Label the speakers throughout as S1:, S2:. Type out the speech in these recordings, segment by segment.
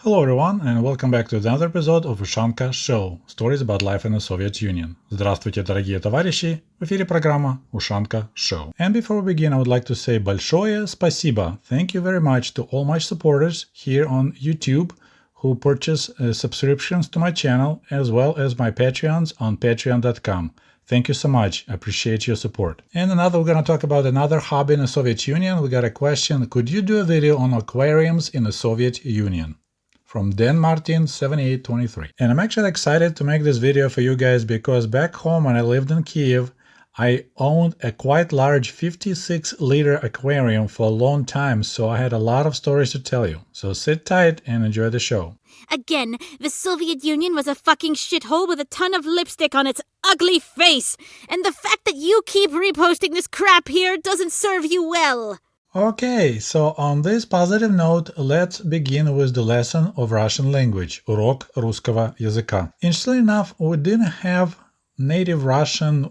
S1: Hello everyone, and welcome back to another episode of Ushanka Show. Stories about life in the Soviet Union. Здравствуйте, дорогие товарищи! В эфире программа Ushanka Show. And before we begin, I would like to say большое спасибо. Thank you very much to all my supporters here on YouTube who purchase subscriptions to my channel as well as my Patreons on patreon.com. Thank you so much. I appreciate your support. And we're going to talk about another hobby in the Soviet Union. We got a question. Could you do a video on aquariums in the Soviet Union? From Dan Martin 7823. And I'm actually excited to make this video for you guys because back home when I lived in Kiev, I owned a quite large 56-liter aquarium for a long time, so I had a lot of stories to tell you. So sit tight and enjoy the show.
S2: Again, the Soviet Union was a fucking shithole with a ton of lipstick on its ugly face. And the fact that you keep reposting this crap here doesn't serve you well.
S1: Okay, so on this positive note, let's begin with the lesson of Russian language, урок русского языка. Interestingly enough, we didn't have native Russian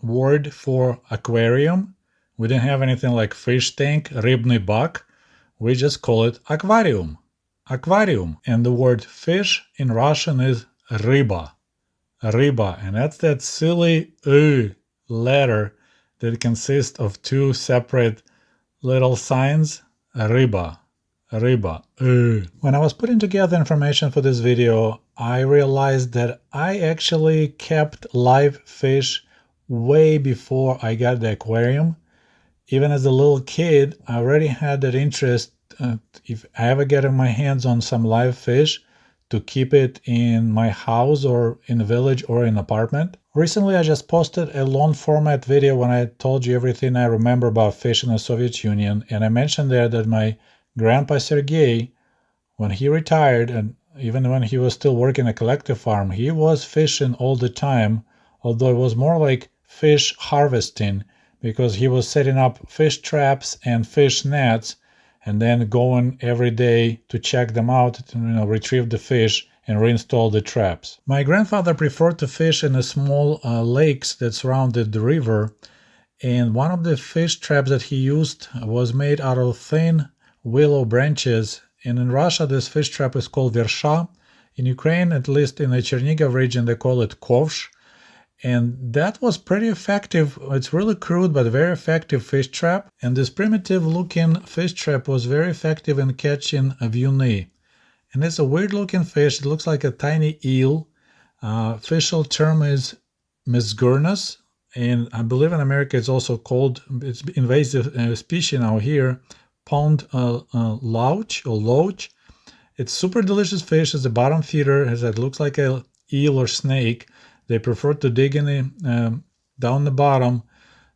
S1: word for aquarium. We didn't have anything like fish tank, рыбный бак. We just call it aquarium. Aquarium. And the word fish in Russian is рыба. Рыба. And that's that silly letter that consists of two separate little signs. Рыба. Рыба. When I was putting together information for this video, I realized that I actually kept live fish way before I got the aquarium. Even as a little kid, I already had that interest if I ever get my hands on some live fish to keep it in my house or in a village or in an apartment. Recently, I just posted a long format video when I told you everything I remember about fish in the Soviet Union, and I mentioned there that my grandpa Sergei, when he retired and even when he was still working a collective farm, he was fishing all the time, although it was more like fish harvesting because he was setting up fish traps and fish nets and then going every day to check them out, to, retrieve the fish and reinstall the traps. My grandfather preferred to fish in the small lakes that surrounded the river, and one of the fish traps that he used was made out of thin willow branches, and in Russia this fish trap is called versha. In Ukraine, at least in the Chernihiv region, they call it kovsh. And that was pretty effective. It's really crude but very effective fish trap. And this primitive looking fish trap was very effective in catching a viuni. And it's a weird looking fish. It looks like a tiny eel. Official term is Mesgurnus. And I believe in America it's also called, it's invasive species now here, pond louch or loach. It's super delicious fish. It's a bottom feeder. It looks like a eel or snake. They prefer to dig in the, down the bottom.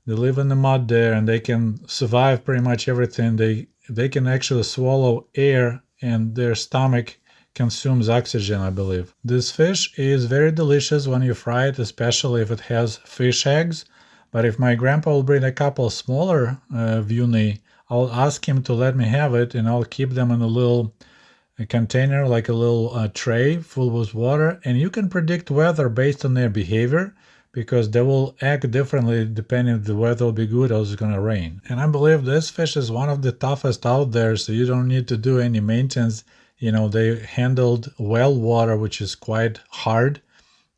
S1: They live in the mud there and they can survive pretty much everything. They can actually swallow air and their stomach consumes oxygen, I believe. This fish is very delicious when you fry it, especially if it has fish eggs. But if my grandpa will bring a couple smaller viuni, I'll ask him to let me have it and I'll keep them in a little container, like a little tray full with water, and you can predict weather based on their behavior because they will act differently depending if the weather will be good or it's going to rain. And I believe this fish is one of the toughest out there, so you don't need to do any maintenance. They handled well water, which is quite hard,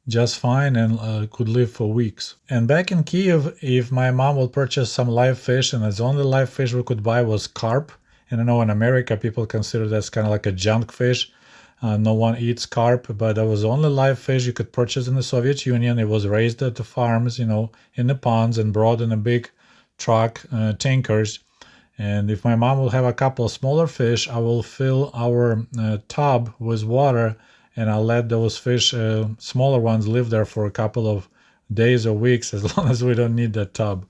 S1: just fine, and could live for weeks. And back in Kiev, if my mom will purchase some live fish, and the only live fish we could buy was carp. And I know in America people consider that's kind of like a junk fish. No one eats carp, but that was the only live fish you could purchase in the Soviet Union. It was raised at the farms, in the ponds and brought in a big truck, tankers. And if my mom will have a couple of smaller fish, I will fill our tub with water and I'll let those fish, smaller ones, live there for a couple of days or weeks as long as we don't need that tub.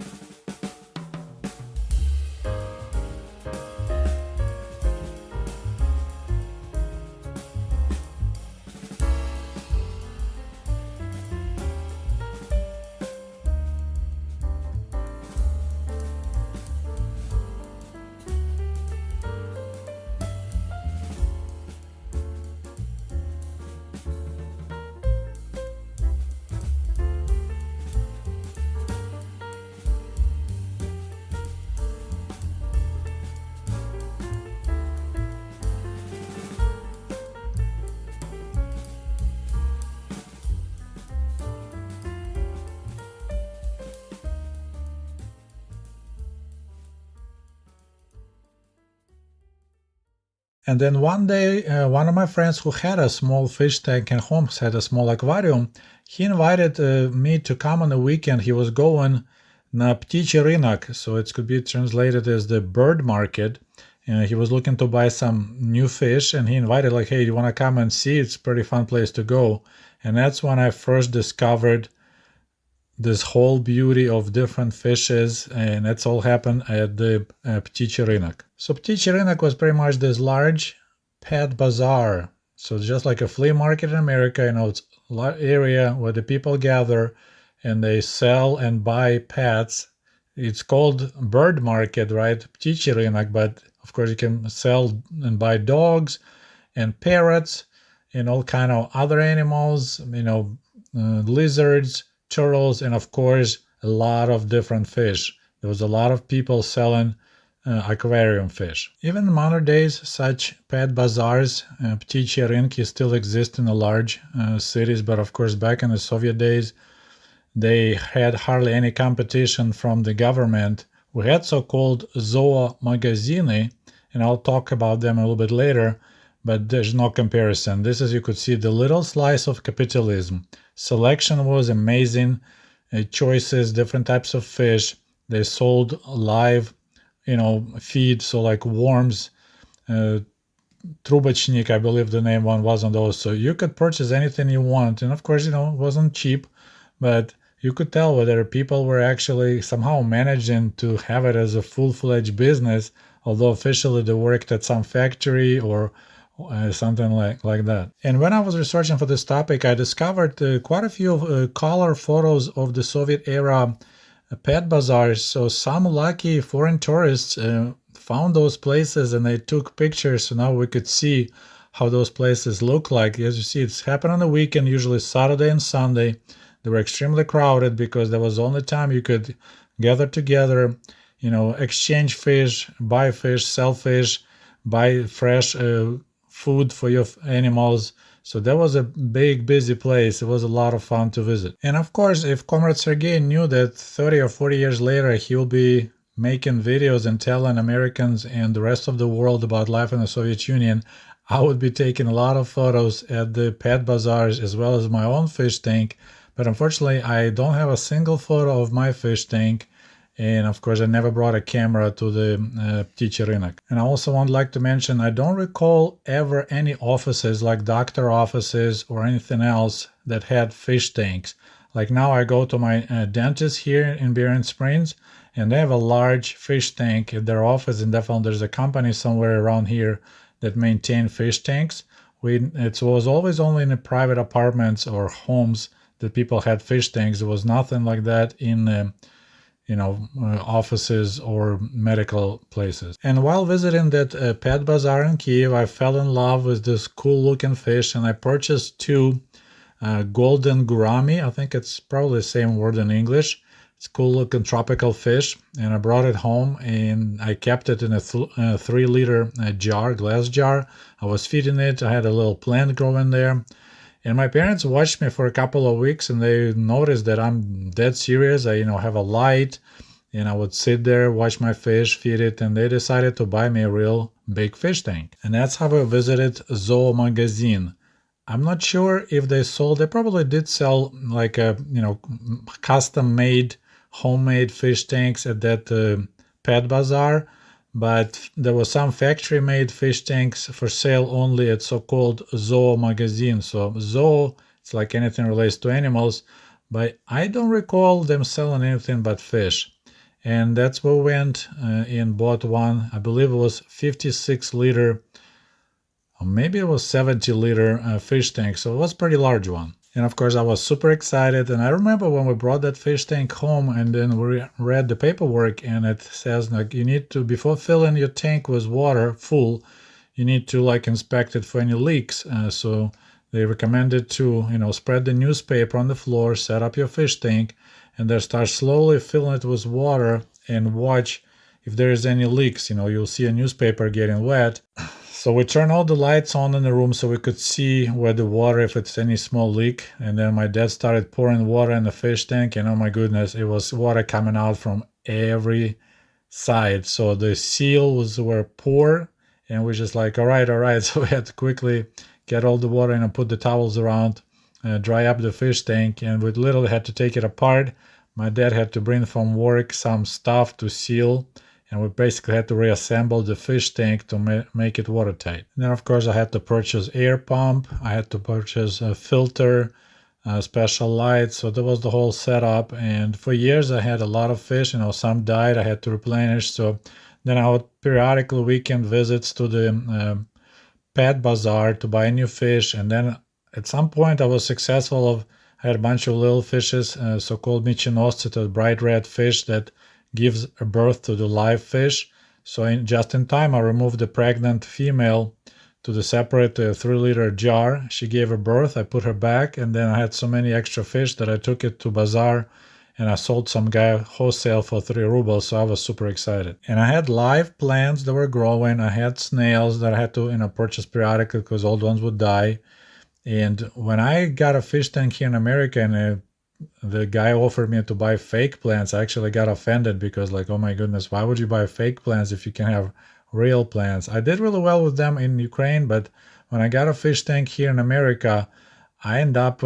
S1: And then one day, one of my friends who had a small fish tank at home, had a small aquarium, he invited me to come on a weekend. He was going na птичий рынок, so it could be translated as the bird market. And he was looking to buy some new fish, and he invited, like, hey, you want to come and see? It's a pretty fun place to go. And that's when I first discovered this whole beauty of different fishes, and that's all happened at the птичий рынок. So птичий рынок was pretty much this large pet bazaar. So just like a flea market in America, it's a area where the people gather and they sell and buy pets. It's called bird market, right? птичий рынок, but of course you can sell and buy dogs and parrots and all kind of other animals, lizards, turtles, and of course a lot of different fish. There was a lot of people selling aquarium fish. Even in modern days, such pet bazaars, птичьи рынки, still exist in the large cities, but of course back in the Soviet days, they had hardly any competition from the government. We had so-called zoomagazины, and I'll talk about them a little bit later, but there's no comparison. This is, you could see, the little slice of capitalism. Selection was amazing, choices, different types of fish. They sold live, feed, so like worms, Trubachnik, I believe the name one was on those. So you could purchase anything you want. And of course, it wasn't cheap, but you could tell whether people were actually somehow managing to have it as a full-fledged business, although officially they worked at some factory or something like that. And when I was researching for this topic, I discovered quite a few color photos of the Soviet era pet bazaars. So some lucky foreign tourists found those places and they took pictures, so now we could see how those places look like. As you see, it's happened on the weekend, usually Saturday and Sunday. They were extremely crowded because there was only time you could gather together, exchange fish, buy fish, sell fish, buy fresh food for your animals. So that was a big, busy place. It was a lot of fun to visit. And of course, if Comrade Sergei knew that 30 or 40 years later he will be making videos and telling Americans and the rest of the world about life in the Soviet Union, I would be taking a lot of photos at the pet bazaars as well as my own fish tank. But unfortunately, I don't have a single photo of my fish tank. And of course, I never brought a camera to the птичий рынок. And I also would like to mention, I don't recall ever any offices like doctor offices or anything else that had fish tanks. Like now I go to my dentist here in Bering Springs, and they have a large fish tank at their office, and definitely there's a company somewhere around here that maintain fish tanks. It was always only in the private apartments or homes that people had fish tanks. There was nothing like that in offices or medical places. And while visiting that pet bazaar in Kiev, I fell in love with this cool looking fish, and I purchased two golden gourami. I think it's probably the same word in English. It's cool looking tropical fish, and I brought it home and I kept it in a 3-liter glass jar. I was feeding it. I had a little plant growing there. And my parents watched me for a couple of weeks, and they noticed that I'm dead serious. I, have a light, and I would sit there, watch my fish, feed it, and they decided to buy me a real big fish tank. And that's how I visited zoomagazin. I'm not sure if they probably did sell like a, custom-made, homemade fish tanks at that pet bazaar. But there was some factory-made fish tanks for sale only at so-called zoomagazin. So zoo, it's like anything relates to animals, but I don't recall them selling anything but fish. And that's where we went and bought one. I believe it was 56-liter, or maybe it was 70-liter fish tank. So it was a pretty large one. And of course, I was super excited. And I remember when we brought that fish tank home and then we read the paperwork, and it says, like, you need to, before filling your tank with water full, you need to inspect it for any leaks. So they recommended to, spread the newspaper on the floor, set up your fish tank, and then start slowly filling it with water and watch if there is any leaks. You'll see a newspaper getting wet. So we turned all the lights on in the room so we could see where the water, if it's any small leak. And then my dad started pouring water in the fish tank, and oh my goodness, it was water coming out from every side. So the seals were poor And we're just like, all right, all right. So we had to quickly get all the water in and put the towels around, dry up the fish tank, and we literally had to take it apart. My dad had to bring from work some stuff to seal, and we basically had to reassemble the fish tank to make it watertight. And then, of course, I had to purchase air pump. I had to purchase a filter, special lights. So that was the whole setup. And for years, I had a lot of fish. Some died. I had to replenish. So then I would periodically weekend visits to the pet bazaar to buy new fish. And then at some point, I was successful. I had a bunch of little fishes, so-called michinoscitos, bright red fish that gives birth to the live fish. So just in time, I removed the pregnant female to the separate 3-liter jar. She gave her birth. I put her back, and then I had so many extra fish that I took it to bazaar, and I sold some guy wholesale for 3 rubles. So I was super excited. And I had live plants that were growing. I had snails that I had to purchase periodically because old ones would die. And when I got a fish tank here in America, and the guy offered me to buy fake plants, I actually got offended because, like, oh my goodness, why would you buy fake plants if you can have real plants? I did really well with them in Ukraine, but when I got a fish tank here in America, I end up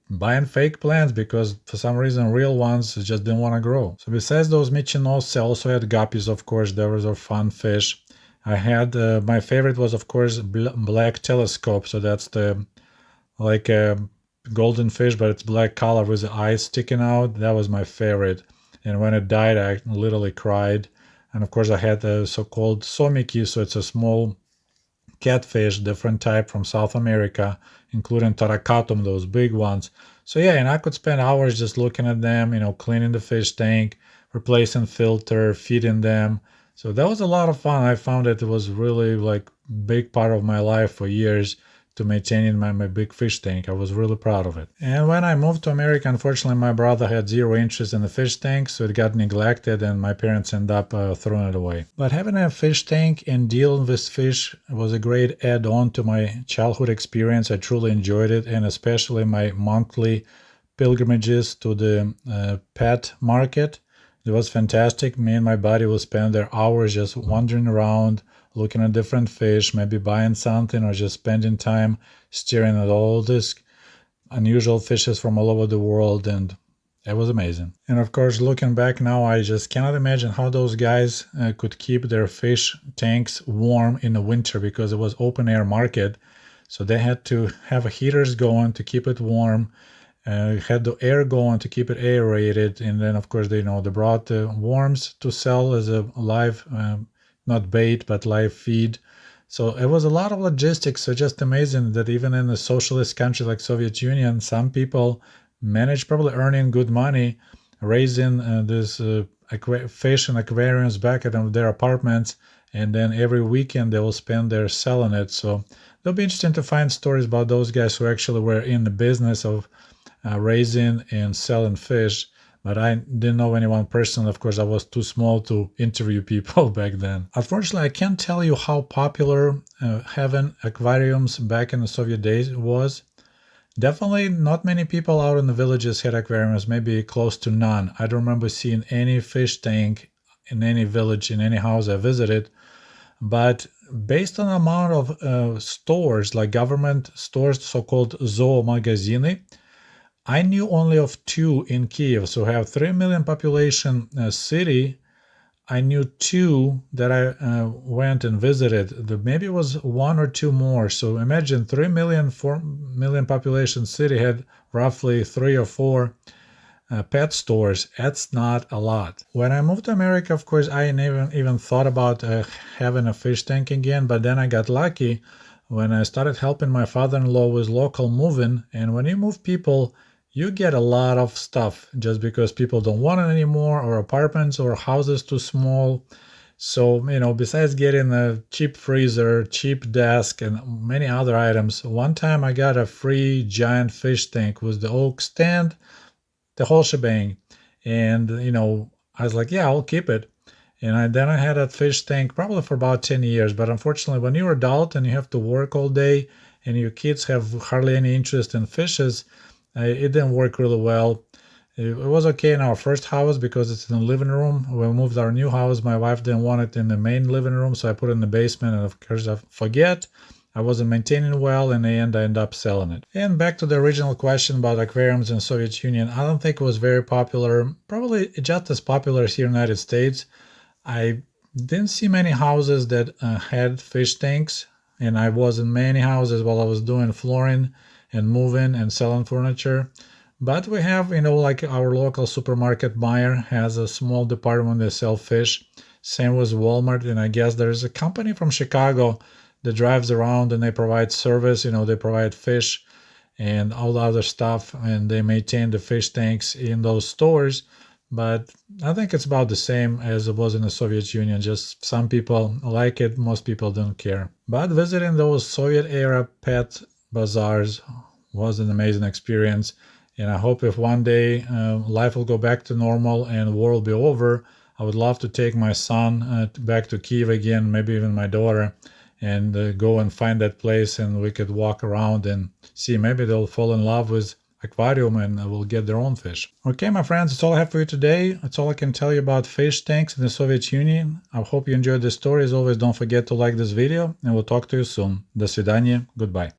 S1: buying fake plants because for some reason real ones just didn't want to grow. So besides those michinos, I also had guppies, of course. Those are fun fish. I had my favorite was, of course, black telescope. So that's the like a golden fish, but it's black color with the eyes sticking out. That was my favorite. And when it died, I literally cried. And of course, I had the so-called somiki, so it's a small catfish, different type from South America, including taracatum, those big ones. So yeah, and I could spend hours just looking at them, cleaning the fish tank, replacing filter, feeding them. So that was a lot of fun. I found that it was really like big part of my life for years to maintaining my big fish tank. I was really proud of it. And when I moved to America, unfortunately, my brother had zero interest in the fish tank, so it got neglected and my parents ended up throwing it away. But having a fish tank and dealing with fish was a great add-on to my childhood experience. I truly enjoyed it, and especially my monthly pilgrimages to the pet market. It was fantastic. Me and my buddy would spend their hours just wandering around, looking at different fish, maybe buying something or just spending time staring at all these unusual fishes from all over the world, and it was amazing. And of course, looking back now, I just cannot imagine how those guys could keep their fish tanks warm in the winter because it was open air market. So they had to have heaters going to keep it warm. Had the air going to keep it aerated, and then of course they brought the worms to sell as a live not bait, but live feed. So it was a lot of logistics. So just amazing that even in a socialist country like Soviet Union, some people managed probably earning good money, raising this fish in aquariums back at their apartments. And then every weekend they will spend there selling it. So it'll be interesting to find stories about those guys who actually were in the business of raising and selling fish. But I didn't know anyone personally. Of course, I was too small to interview people back then. Unfortunately, I can't tell you how popular having aquariums back in the Soviet days was. Definitely not many people out in the villages had aquariums, maybe close to none. I don't remember seeing any fish tank in any village, in any house I visited. But based on the amount of stores, like government stores, so-called zoomagaziny, I knew only of 2 in Kiev. So I have 3 million population city. I knew 2 that I went and visited. Maybe it was 1 or 2 more. So imagine 3 million, 4 million population city had roughly 3 or 4 pet stores. That's not a lot. When I moved to America, of course, I never even thought about having a fish tank again. But then I got lucky when I started helping my father-in-law with local moving. And when you move people, you get a lot of stuff just because people don't want it anymore, or apartments or houses too small. So, besides getting a cheap freezer, cheap desk, and many other items, one time I got a free giant fish tank with the oak stand, the whole shebang. And, I was like, yeah, I'll keep it. And then I had that fish tank probably for about 10 years. But unfortunately, when you're adult and you have to work all day and your kids have hardly any interest in fishes, it didn't work really well. It was okay in our first house because it's in the living room. When we moved our new house, my wife didn't want it in the main living room, so I put it in the basement, and of course I forget. I wasn't maintaining well. In the end, I ended up selling it. And back to the original question about aquariums in Soviet Union, I don't think it was very popular. Probably just as popular as here in the United States. I didn't see many houses that had fish tanks, and I was in many houses while I was doing flooring and moving and selling furniture. But we have, like our local supermarket buyer has a small department that sell fish. Same with Walmart, and I guess there's a company from Chicago that drives around and they provide service. They provide fish and all the other stuff, and they maintain the fish tanks in those stores. But I think it's about the same as it was in the Soviet Union. Just some people like it, most people don't care. But visiting those Soviet era pet bazaars was an amazing experience. And I hope if one day life will go back to normal and the war will be over, I would love to take my son back to Kiev again, maybe even my daughter, and go and find that place, and we could walk around and see. Maybe they'll fall in love with aquarium and will get their own fish. Okay, my friends, that's all I have for you today. That's all I can tell you about fish tanks in the Soviet Union. I hope you enjoyed the story. As always, don't forget to like this video, and we'll talk to you soon. До свидания. Goodbye.